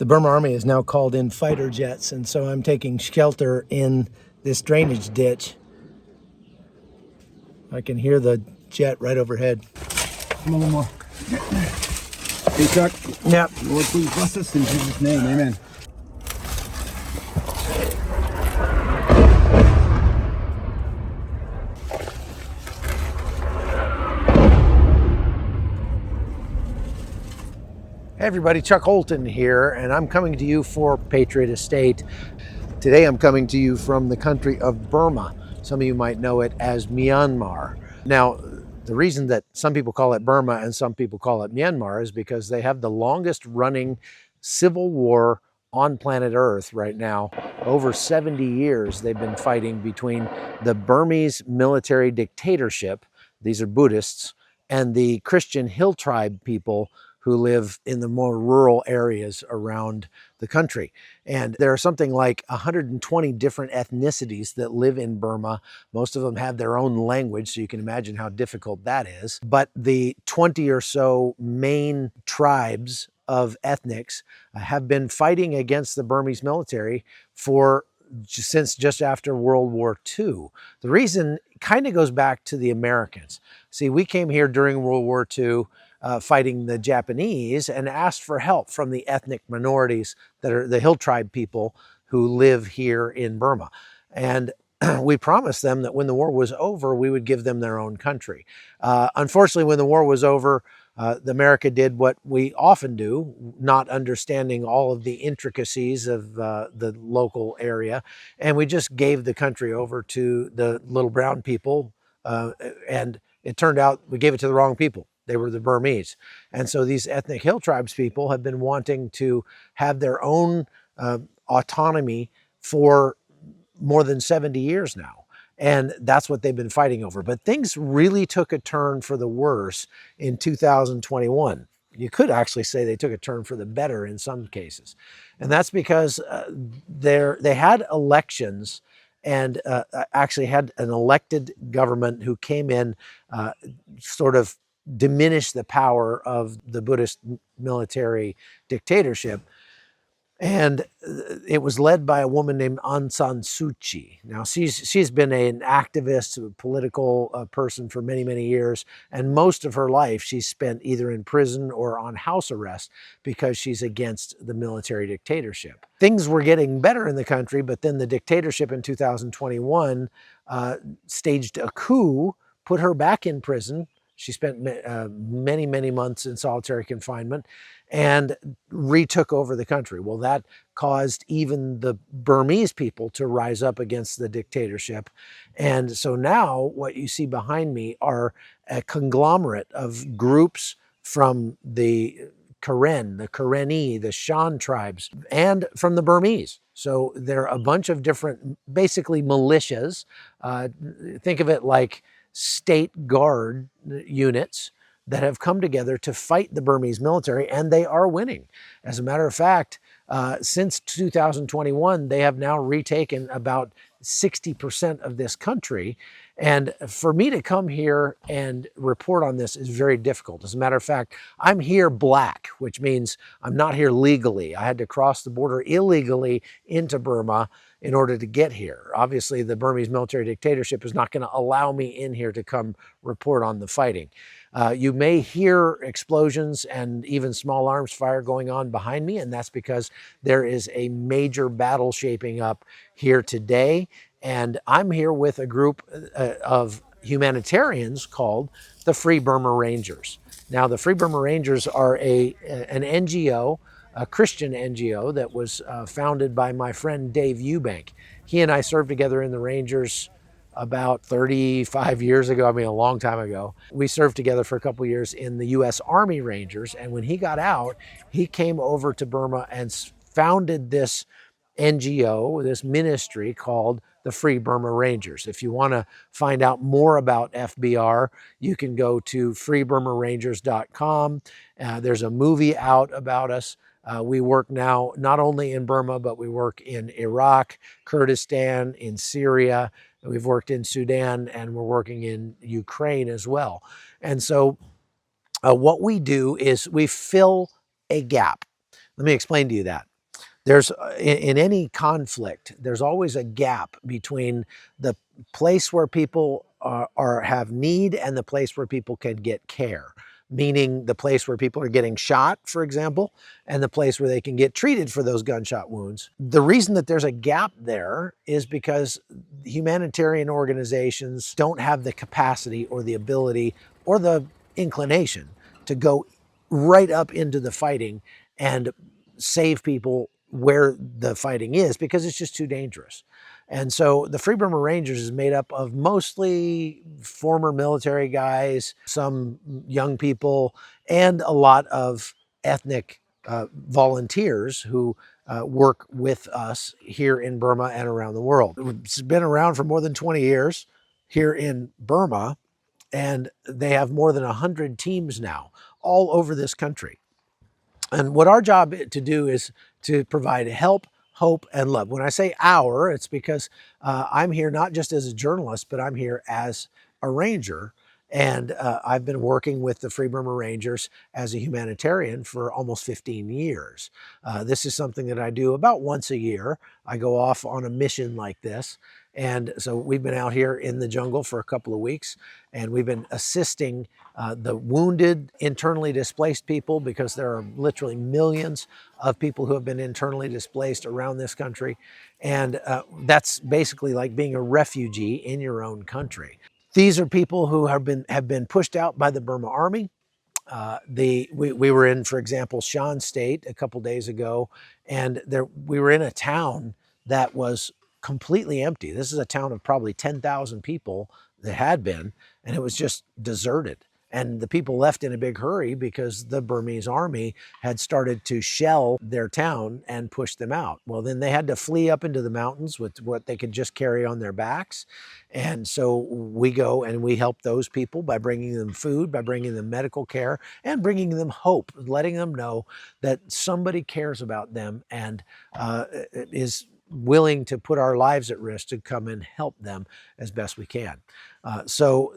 The Burma Army has now called in fighter jets, and so I'm taking shelter in this drainage ditch. I can hear the jet right overhead. Come a little more. Hey, Chuck. Yeah. Lord, please bless us in Jesus' name. Amen. Hey everybody, Chuck Holton here, and I'm coming to you for Patriot Estate. Today I'm coming to you from the country of Burma. Some of you might know it as Myanmar. Now, the reason that some people call it Burma and some people call it Myanmar is because they have the longest running civil war on planet Earth right now. Over 70 years they've been fighting between the Burmese military dictatorship, these are Buddhists, and the Christian hill tribe people who live in the more rural areas around the country. And there are something like 120 different ethnicities that live in Burma. Most of them have their own language, so you can imagine how difficult that is. But the 20 or so main tribes of ethnics have been fighting against the Burmese military since just after World War II. The reason kind of goes back to the Americans. See, we came here during World War II fighting the Japanese and asked for help from the ethnic minorities that are the hill tribe people who live here in Burma. And we promised them that when the war was over, we would give them their own country. Unfortunately, when the war was over, America did what we often do, not understanding all of the intricacies of the local area. And we just gave the country over to the little brown people. And it turned out we gave it to the wrong people. They were the Burmese. And so these ethnic hill tribes people have been wanting to have their own autonomy for more than 70 years now. And that's what they've been fighting over. But things really took a turn for the worse in 2021. You could actually say they took a turn for the better in some cases. And that's because they had elections and actually had an elected government who came in, sort of diminished the power of the Buddhist military dictatorship. And it was led by a woman named Aung San Suu Kyi. Now, she's been an activist, a political person for many, many years. And most of her life, she's spent either in prison or on house arrest because she's against the military dictatorship. Things were getting better in the country, but then the dictatorship in 2021 staged a coup, put her back in prison. She spent many, many months in solitary confinement and retook over the country. Well, that caused even the Burmese people to rise up against the dictatorship. And so now what you see behind me are a conglomerate of groups from the Karen, the Karenni, the Shan tribes, and from the Burmese. So there are a bunch of different, basically militias. Think of it like state guard units that have come together to fight the Burmese military, and they are winning. As a matter of fact, since 2021, they have now retaken about 60% of this country. And for me to come here and report on this is very difficult. As a matter of fact, I'm here black, which means I'm not here legally. I had to cross the border illegally into Burma in order to get here. Obviously, the Burmese military dictatorship is not going to allow me in here to come report on the fighting. You may hear explosions and even small arms fire going on behind me, and that's because there is a major battle shaping up here today. And I'm here with a group of humanitarians called the Free Burma Rangers. Now, the Free Burma Rangers are an NGO, a Christian NGO that was founded by my friend Dave Eubank. He and I served together in the Rangers about 35 years ago, I mean a long time ago. We served together for a couple of years in the US Army Rangers, and when he got out, he came over to Burma and founded this NGO, this ministry called the Free Burma Rangers. If you want to find out more about FBR, you can go to freeburmarangers.com. There's a movie out about us. We work now not only in Burma, but we work in Iraq, Kurdistan, in Syria. We've worked in Sudan, and we're working in Ukraine as well. And so what we do is we fill a gap. Let me explain to you that. There's in any conflict, there's always a gap between the place where people have need and the place where people can get care. Meaning the place where people are getting shot, for example, and the place where they can get treated for those gunshot wounds. The reason that there's a gap there is because humanitarian organizations don't have the capacity or the ability or the inclination to go right up into the fighting and save people where the fighting is, because it's just too dangerous. And so the Free Burma Rangers is made up of mostly former military guys, some young people, and a lot of ethnic volunteers who work with us here in Burma and around the world. It's been around for more than 20 years here in Burma, and they have more than 100 teams now all over this country. And what our job to do is to provide help, hope, and love. When I say our, it's because I'm here not just as a journalist, but I'm here as a ranger. And I've been working with the Free Burma Rangers as a humanitarian for almost 15 years. This is something that I do about once a year. I go off on a mission like this. And so we've been out here in the jungle for a couple of weeks, and we've been assisting the wounded, internally displaced people, because there are literally millions of people who have been internally displaced around this country. And that's basically like being a refugee in your own country. These are people who have been pushed out by the Burma Army. We were in, for example, Shan State a couple days ago, and we were in a town that was completely empty. This is a town of probably 10,000 people that had been, and it was just deserted. And the people left in a big hurry because the Burmese army had started to shell their town and push them out. Well, then they had to flee up into the mountains with what they could just carry on their backs. And so we go and we help those people by bringing them food, by bringing them medical care, and bringing them hope, letting them know that somebody cares about them and is willing to put our lives at risk to come and help them as best we can. So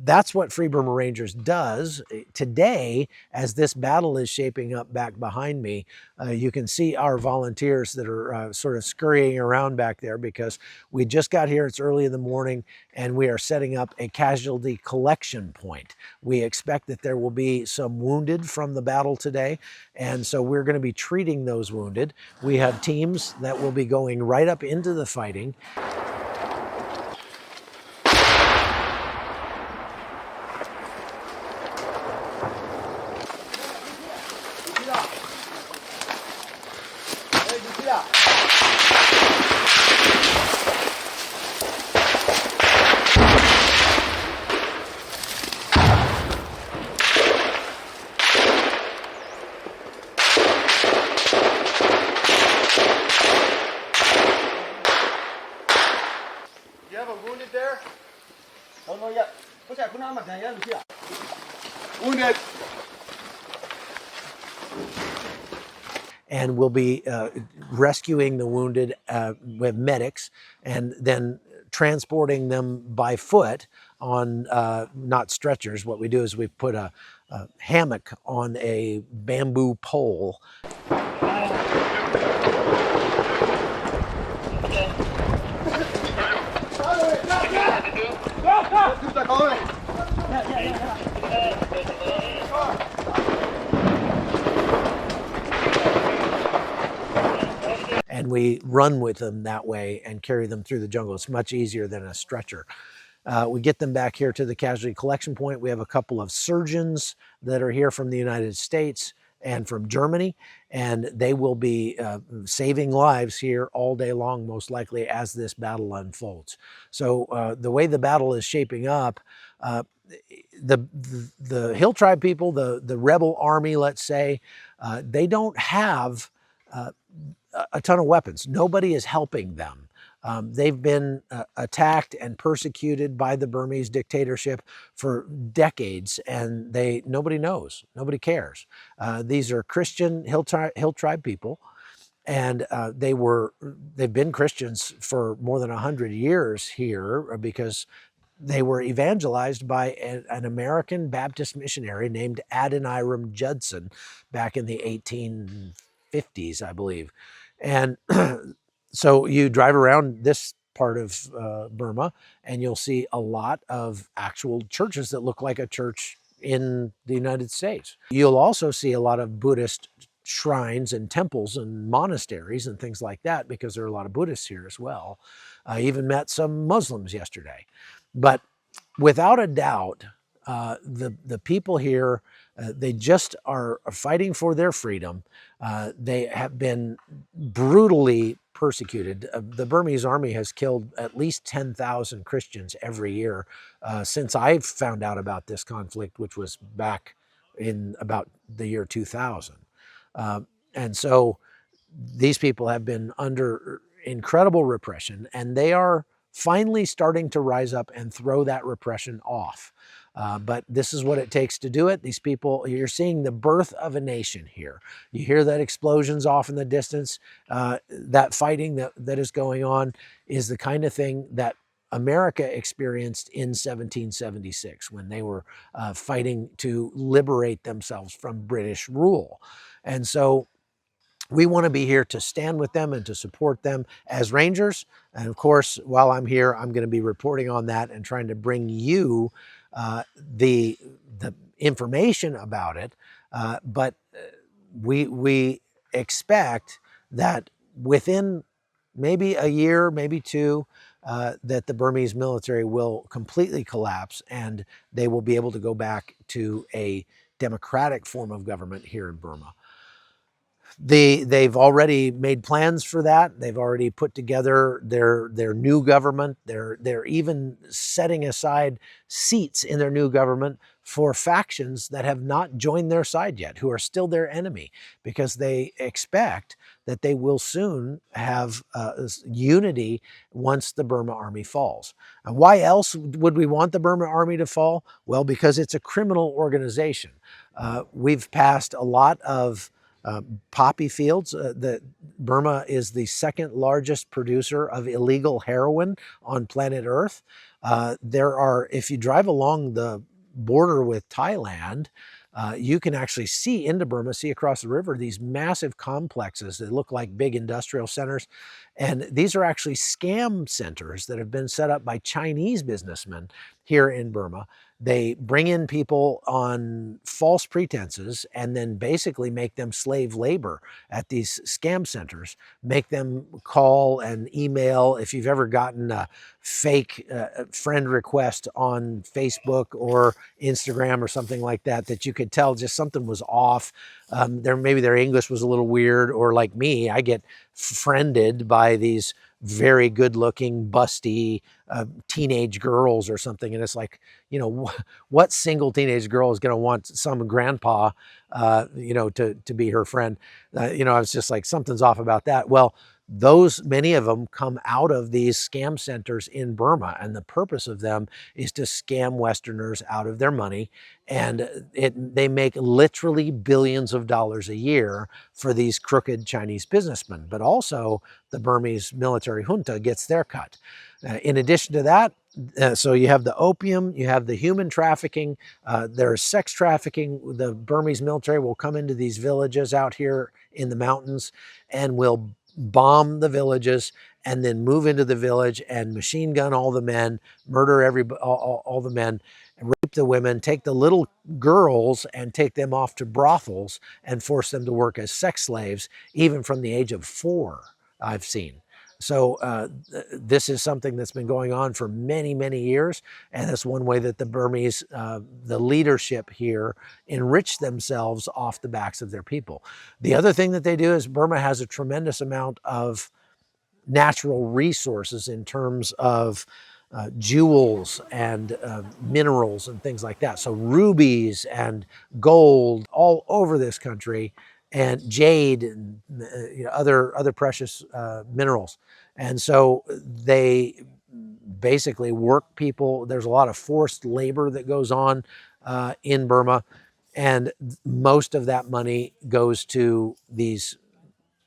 that's what Free Burma Rangers does. Today, as this battle is shaping up back behind me, you can see our volunteers that are sort of scurrying around back there, because we just got here, it's early in the morning, and we are setting up a casualty collection point. We expect that there will be some wounded from the battle today, and so we're going to be treating those wounded. We have teams that will be going right up into the fighting. Wounded. And we'll be rescuing the wounded with medics, and then transporting them by foot on not stretchers. What we do is we put a hammock on a bamboo pole. And we run with them that way and carry them through the jungle. It's much easier than a stretcher. We get them back here to the casualty collection point. We have a couple of surgeons that are here from the United States and from Germany, and they will be saving lives here all day long, most likely, as this battle unfolds. So the way the battle is shaping up, the Hill Tribe people, the rebel army, let's say, they don't have a ton of weapons. Nobody is helping them. They've been attacked and persecuted by the Burmese dictatorship for decades, and nobody knows, nobody cares. These are Christian Hill Tribe people, and they've been Christians for more than 100 years here, because they were evangelized by an American Baptist missionary named Adoniram Judson back in the 1850s, I believe. And so you drive around this part of Burma, and you'll see a lot of actual churches that look like a church in the United States. You'll also see a lot of Buddhist shrines and temples and monasteries and things like that, because there are a lot of Buddhists here as well. I even met some Muslims yesterday. But without a doubt, the people here, they just are fighting for their freedom. They have been brutally persecuted. The Burmese army has killed at least 10,000 Christians every year since I've found out about this conflict, which was back in about the year 2000. And so these people have been under incredible repression, and they are finally starting to rise up and throw that repression off. But this is what it takes to do it. These people, you're seeing the birth of a nation here. You hear that explosions off in the distance. That fighting that is going on is the kind of thing that America experienced in 1776 when they were fighting to liberate themselves from British rule. And so we want to be here to stand with them and to support them as Rangers. And of course, while I'm here, I'm going to be reporting on that and trying to bring you the information about it. But we expect that within maybe a year, maybe two, that the Burmese military will completely collapse and they will be able to go back to a democratic form of government here in Burma. They've already made plans for that. They've already put together their new government. They're even setting aside seats in their new government for factions that have not joined their side yet, who are still their enemy, because they expect that they will soon have unity once the Burma army falls. And why else would we want the Burma army to fall? Well, because it's a criminal organization. We've passed a lot of poppy fields. Burma is the second largest producer of illegal heroin on planet Earth. There are, if you drive along the border with Thailand, you can actually see into Burma, see across the river, these massive complexes that look like big industrial centers. And these are actually scam centers that have been set up by Chinese businessmen here in Burma. They bring in people on false pretenses and then basically make them slave labor at these scam centers, make them call and email. If you've ever gotten a fake friend request on Facebook or Instagram or something like that, that you could tell just something was off. Maybe their English was a little weird, or like me, I get friended by these very good-looking, busty teenage girls or something, and it's like, what single teenage girl is going to want some grandpa, to be her friend? I was just like, something's off about that. Well, many of them come out of these scam centers in Burma, and the purpose of them is to scam Westerners out of their money. And they make literally billions of dollars a year for these crooked Chinese businessmen. But also the Burmese military junta gets their cut. In addition to that, so you have the opium, you have the human trafficking, there's sex trafficking. The Burmese military will come into these villages out here in the mountains and will bomb the villages and then move into the village and machine gun all the men, murder all the men, rape the women, take the little girls and take them off to brothels and force them to work as sex slaves, even from the age of 4, I've seen. So this is something that's been going on for many, many years. And that's one way that the Burmese, the leadership here, enrich themselves off the backs of their people. The other thing that they do is Burma has a tremendous amount of natural resources in terms of jewels and minerals and things like that. So rubies and gold all over this country, and jade and other precious minerals. And so they basically work people. There's a lot of forced labor that goes on in Burma, and most of that money goes to these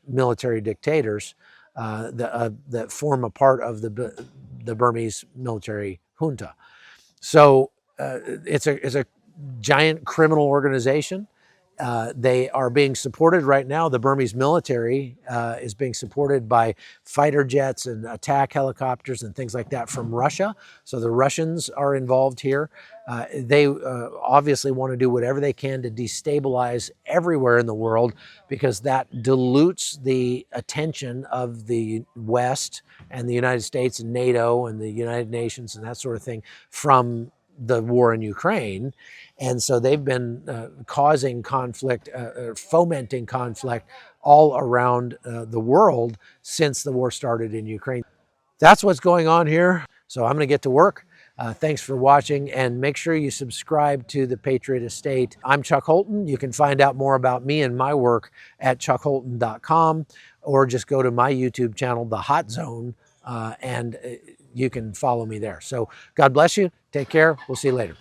military dictators that form a part of the Burmese military junta. So it's a giant criminal organization. They are being supported right now. The Burmese military is being supported by fighter jets and attack helicopters and things like that from Russia. So the Russians are involved here. They obviously want to do whatever they can to destabilize everywhere in the world, because that dilutes the attention of the West and the United States and NATO and the United Nations and that sort of thing from the war in Ukraine. And so they've been causing conflict, fomenting conflict all around the world since the war started in Ukraine. That's what's going on here. So I'm going to get to work. Thanks for watching, and make sure you subscribe to the Patriot Estate. I'm Chuck Holton. You can find out more about me and my work at chuckholton.com, or just go to my YouTube channel, The Hot Zone, and you can follow me there. So God bless you. Take care. We'll see you later.